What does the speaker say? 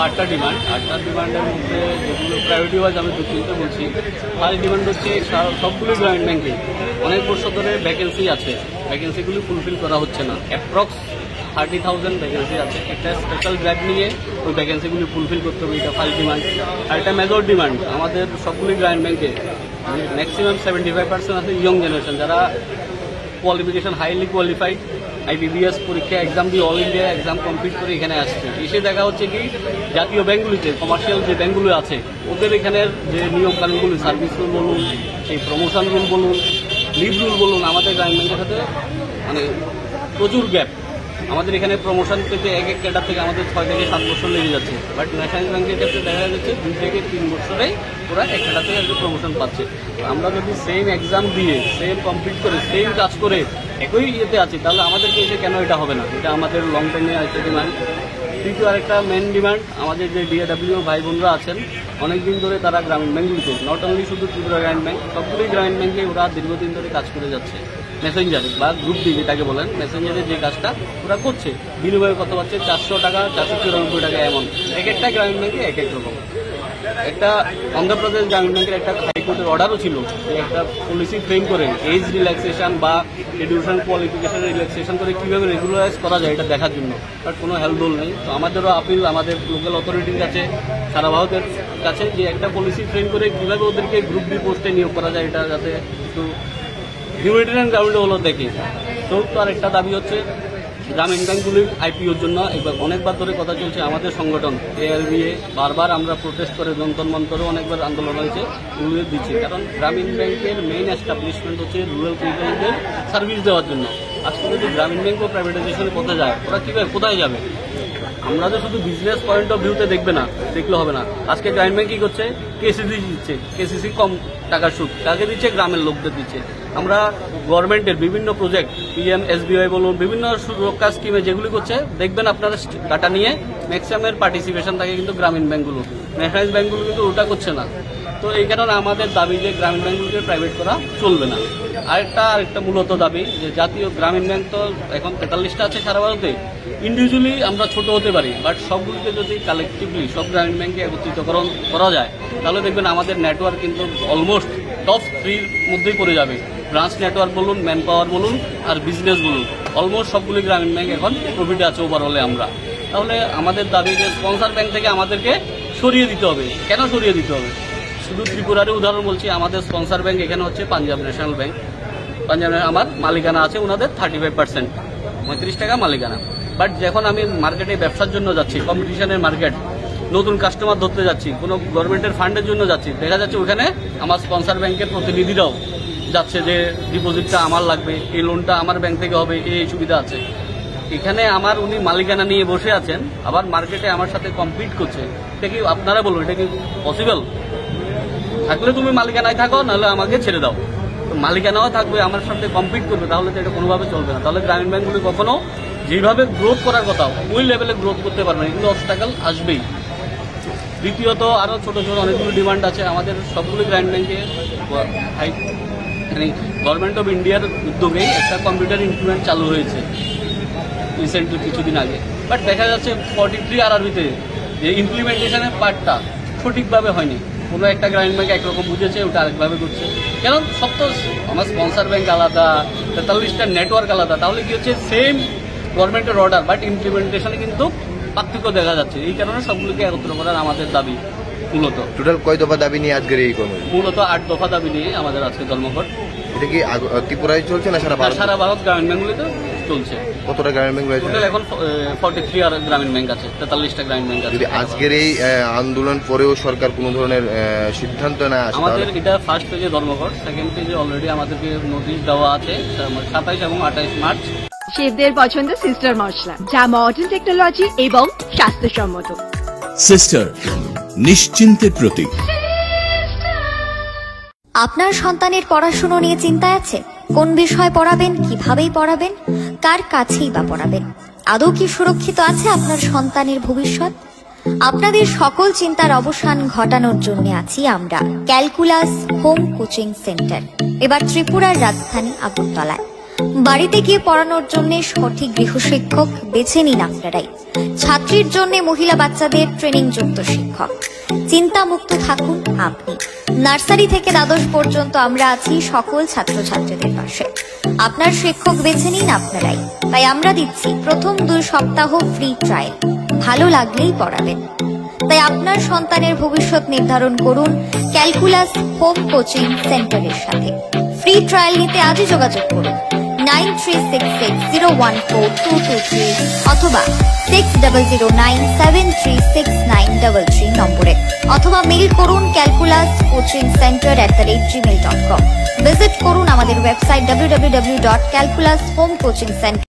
8টা demand, 8টা ডিমান্ডের মধ্যে যেগুলো priority wise আমি দুটো বলছি। ফার্স্ট ডিমান্ড হচ্ছে সবগুলো গ্রামীণ ব্যাংকে অনেক বছর ধরে ভ্যাকেন্সি আছে, ভ্যাকেন্সিগুলি ফুলফিল করা হচ্ছে না। অ্যাপ্রক্স 30,000 ভ্যাকেন্সি আছে। একটা স্পেশাল ড্রাইভ নিয়ে ওই ভ্যাকেন্সিগুলি ফুলফিল করতে হবে, এটা ফার্স্ট ডিমান্ড। আর একটা মেজর ডিমান্ড আমাদের সবগুলি গ্রামীণ ব্যাংকে ম্যাক্সিমাম 75% আছে ইয়ং জেনারেশন, যারা কোয়ালিফিকেশন হাইলি কোয়ালিফাইড, IBPS পরীক্ষা এক্সাম দিয়ে অল ইন্ডিয়া এক্সাম কমপ্লিট করে এখানে আসছে। এসে দেখা হচ্ছে কি জাতীয় ব্যাংকগুলিতে, কমার্শিয়াল যে ব্যাংকগুলো আছে ওদের এখানের যে নিয়ম কানুনগুলো, সার্ভিস রুল বলুন, সেই প্রমোশন রুল বলুন, লিভ রুল বলুন, আমাদের গ্রামীণ ব্যাংকের সাথে মানে প্রচুর গ্যাপ। আমাদের এখানে প্রমোশন পেতে এক ক্যাডার থেকে আমাদের 6 থেকে 7 বছর লেগে যাচ্ছে, বাট ন্যাশনাল ব্যাংকের ক্ষেত্রে দেখা যাচ্ছে 2 থেকে 3 বছরেই ওরা এক ক্যাডার থেকে একটা প্রমোশন পাচ্ছে। আমরা যদি সেম এক্সাম দিয়ে সেম কমপ্লিট করে সেম কাজ করে একই ইয়েতে আছি, তাহলে আমাদেরকে এসে কেন এটা হবে না? এটা আমাদের লং টাইমে একটা ডিমান্ড। তৃতীয় আরেকটা মেন ডিমান্ড, আমাদের যে DAW ভাই বোনরা আছেন অনেকদিন ধরে তারা গ্রামীণ ব্যাংকগুলিতে, নট অনলি শুধু ত্রিপুরা গ্রামীণ ব্যাংক, সবগুলোই গ্রামীণ ব্যাংকে ওরা দীর্ঘদিন ধরে কাজ করে যাচ্ছে। মেসেঞ্জারে বা গ্রুপ ডি যেটাকে বলেন, মেসেঞ্জারে যে কাজটা ওরা করছে, বিনিময়ে কত পাচ্ছে 400 টাকা, 494 টাকা, এমন এক একটা গ্রামীণ ব্যাংকে এক এক রকম। একটা অন্ধ্রপ্রদেশ গ্রামীণ ব্যাংকের একটা হাইকোর্টের অর্ডারও ছিল যে একটা পলিসি ফ্রেম করে এজ রিল্যাক্সেশন বা এডুকেশন কোয়ালিফিকেশন রিল্যাক্সেশন করে কীভাবে রেগুলারাইজ করা যায় এটা দেখার জন্য, বাট কোনো হেল্পডোল নেই। তো আমাদেরও আপিল আমাদের লোকাল অথরিটির কাছে, সারা ভারতের কাছে, যে একটা পলিসি ফ্রেম করে কীভাবে ওদেরকে গ্রুপ ডি পোস্টে নিয়োগ করা যায়, এটা যাতে একটু হিউম্যানিটেরিয়ান গ্রাউন্ডে হলো দেখি। তো আরেকটা দাবি হচ্ছে গ্রামীণ ব্যাংকগুলির IPOর জন্য অনেকবার ধরে কথা চলছে। আমাদের সংগঠন ALBA বারবার আমরা প্রোটেস্ট করে যন্তর মন্তরও অনেকবার আন্দোলন হয়েছে, উল্লেখ দিচ্ছি। কারণ গ্রামীণ ব্যাংকের মেইন এস্টাবলিশমেন্ট হচ্ছে রুরাল পিপলদের সার্ভিস দেওয়ার জন্য। আজকে যদি গ্রামীণ ব্যাংকও প্রাইভেটাইজেশনের পথে যায়, ওরা কীভাবে কোথায় যাবে? আমরা তো শুধু বিজনেস পয়েন্ট অফ ভিউতে দেখবে না, দেখলে হবে না। আজকে গ্রামীণ ব্যাংক কী করছে? KCC দিচ্ছে, KCC কম টাকার সুদ কাকে দিচ্ছে? গ্রামের লোকদের দিচ্ছে। আমরা গভর্নমেন্টের বিভিন্ন প্রজেক্ট, PM-SBY বলুন, বিভিন্ন সুরক্ষা স্কিমে যেগুলি করছে, দেখবেন আপনারা ডাটা নিয়ে ম্যাক্সিমামের পার্টিসিপেশন থাকে কিন্তু গ্রামীণ ব্যাংকগুলো, ন্যাশনালাইজ ব্যাংকগুলো কিন্তু ওটা করছে না। তো এই কারণে আমাদের দাবি যে গ্রামীণ ব্যাংকগুলোকে প্রাইভেট করা চলবে না। আরেকটা মূলত দাবি যে জাতীয় গ্রামীণ ব্যাংক তো এখন 43টা আছে সারা ভারতে। ইন্ডিভিজুয়ালি আমরা ছোট হতে পারি, বাট সবগুলিকে যদি কালেকটিভলি সব গ্রামীণ ব্যাংকে একত্রিতকরণ করা যায়, তাহলে দেখবেন আমাদের নেটওয়ার্ক কিন্তু অলমোস্ট টপ 3 মধ্যেই পড়ে যাবে। ব্রাঞ্চ নেটওয়ার্ক বলুন, ম্যান পাওয়ার বলুন, আর বিজনেস বলুন, অলমোস্ট সবগুলি গ্রামীণ ব্যাংক এখন প্রফিটে আছে ওভারঅলে। আমরা তাহলে আমাদের দাবি যে স্পন্সর ব্যাংক থেকে আমাদেরকে সরিয়ে দিতে হবে। কেন সরিয়ে দিতে হবে? শুধু ত্রিপুরারই উদাহরণ বলছি, আমাদের স্পন্সর ব্যাংক এখানে হচ্ছে পাঞ্জাব ন্যাশনাল ব্যাংক। পাঞ্জাব আমার মালিকানা আছে ওনাদের 35%, 35 টাকা মালিকানা। বাট যখন আমি মার্কেটে ব্যবসার জন্য যাচ্ছি, কম্পিটিশনের মার্কেট, নতুন কাস্টমার ধরতে যাচ্ছি, কোনো গভর্নমেন্টের ফান্ডের জন্য যাচ্ছি, দেখা যাচ্ছে ওখানে আমার স্পন্সর ব্যাংকের প্রতিনিধিরাও যাচ্ছে যে ডিপোজিটটা আমার লাগবে, এই লোনটা আমার ব্যাংক থেকে হবে, এই সুবিধা আছে। এখানে আমার উনি মালিকানা নিয়ে বসে আছেন, আবার মার্কেটে আমার সাথে কম্পিট করছে। এটা কি আপনারা বলুন, এটা কি পসিবল? থাকলে তুমি মালিকানায় থাকো, নাহলে আমাকে ছেড়ে দাও। মালিকানাও থাকবে, আমার সাথে কম্পিট করবে, তাহলে তো এটা কোনোভাবে চলবে না। তাহলে গ্রামীণ ব্যাংকগুলি কখনো যেভাবে গ্রোথ করার কথা ওই লেভেলে গ্রোথ করতে পারবে না, এগুলো অবস্টাকেল আসবেই। দ্বিতীয়ত আরও ছোটো ছোটো অনেকগুলো ডিমান্ড আছে আমাদের সবগুলো গ্রামীণ ব্যাংকে। গভর্নমেন্ট অফ ইন্ডিয়ার উদ্যোগেই একটা কম্পিউটার ইনস্ট্রুমেন্ট চালু হয়েছে রিসেন্টলি কিছুদিন আগে, বাট দেখা যাচ্ছে 43 RRBতে যে ইমপ্লিমেন্টেশনের পার্টটা সঠিকভাবে হয়নি। কোনো একটা গ্রামীণ ব্যাংক একরকম বুঝেছে, ওটা আরেকভাবে করছে। কেন? সব তো আমার স্পন্সর ব্যাংক আলাদা, 43টা নেটওয়ার্ক আলাদা, তাহলে কি হচ্ছে সেম গভর্নমেন্টের অর্ডার, বাট ইমপ্লিমেন্টেশনে কিন্তু পার্থক্য দেখা যাচ্ছে। এই কারণে সবগুলোকে একত্র করার আমাদের দাবি। মূলত টোটাল কয় দফা দাবি নিয়ে আজকের এই কর্মসূচি? মূলত 8 দফা দাবি নিয়ে আমাদের আজকে ধর্মঘট। এটা কি ত্রিপুরায় চলছে না সারা ভারত? সারা ভারত গ্রামীণ ব্যাংকগুলিতে চলছে। কতটা গ্রামীণ ব্যাংক রয়েছে? টোটাল এখন 43 আর গ্রামীণ ব্যাংক আছে, 43টা গ্রামীণ ব্যাংক আছে। যদি আজকের এই আন্দোলন পরেও সরকার কোনো ধরনের সিদ্ধান্ত না আসে, আমাদের এটা ফার্স্ট পেজে ধর্মঘট, সেকেন্ড পেজে অলরেডি আমাদেরকে নোটিশ দেওয়া আছে 27 এবং 28 মার্চ। শেফদের পছন্দ সিস্টার মশলা, যা মডার্ন টেকনোলজি এবং স্বাস্থ্যসম্মত। সিস্টার, নিশ্চিন্তের প্রতীক। আপনার সন্তানের পড়াশোনা নিয়ে চিন্তায় আছে? কোন বিষয় পড়াবেন, কিভাবেই পড়াবেন, কার কাছেই বা পড়াবেন? আদৌ কি সুরক্ষিত আছে আপনার সন্তানের ভবিষ্যৎ? আপনাদের সকল চিন্তার অবসান ঘটানোর জন্য আছি আমরা, ক্যালকুলাস হোম কোচিং সেন্টার। এবার ত্রিপুরার রাজধানী আগরতলায়। বাড়িতে গিয়ে পড়ানোর জন্য সঠিক গৃহশিক্ষক বেছে নিন আপনারাই। ছাত্রীর জন্য মহিলা বাচ্চাদের ট্রেনিং যুক্ত শিক্ষক। চিন্তামুক্ত থাকুন আপনি। নার্সারি থেকে দ্বাদশ পর্যন্ত আমরা আছি সকল ছাত্রছাত্রীদের পাশে। আপনার শিক্ষক বেছে নিন আপনারাই। তাই আমরা দিচ্ছি প্রথম 2 সপ্তাহ ফ্রি ট্রায়াল, ভালো লাগলেই পড়াবেন। তাই আপনার সন্তানের ভবিষ্যৎ নির্ধারণ করুন ক্যালকুলাস হোম কোচিং সেন্টারের সাথে। ফ্রি ট্রায়াল নিতে আজই যোগাযোগ করুন 9366014223 অথবা 6009736933 নম্বরে, অথবা মেইল করুন calculascoachingcenter@gmail.com। ভিজিট করুন আমাদের ওয়েবসাইট www.calculashomecoachingcenter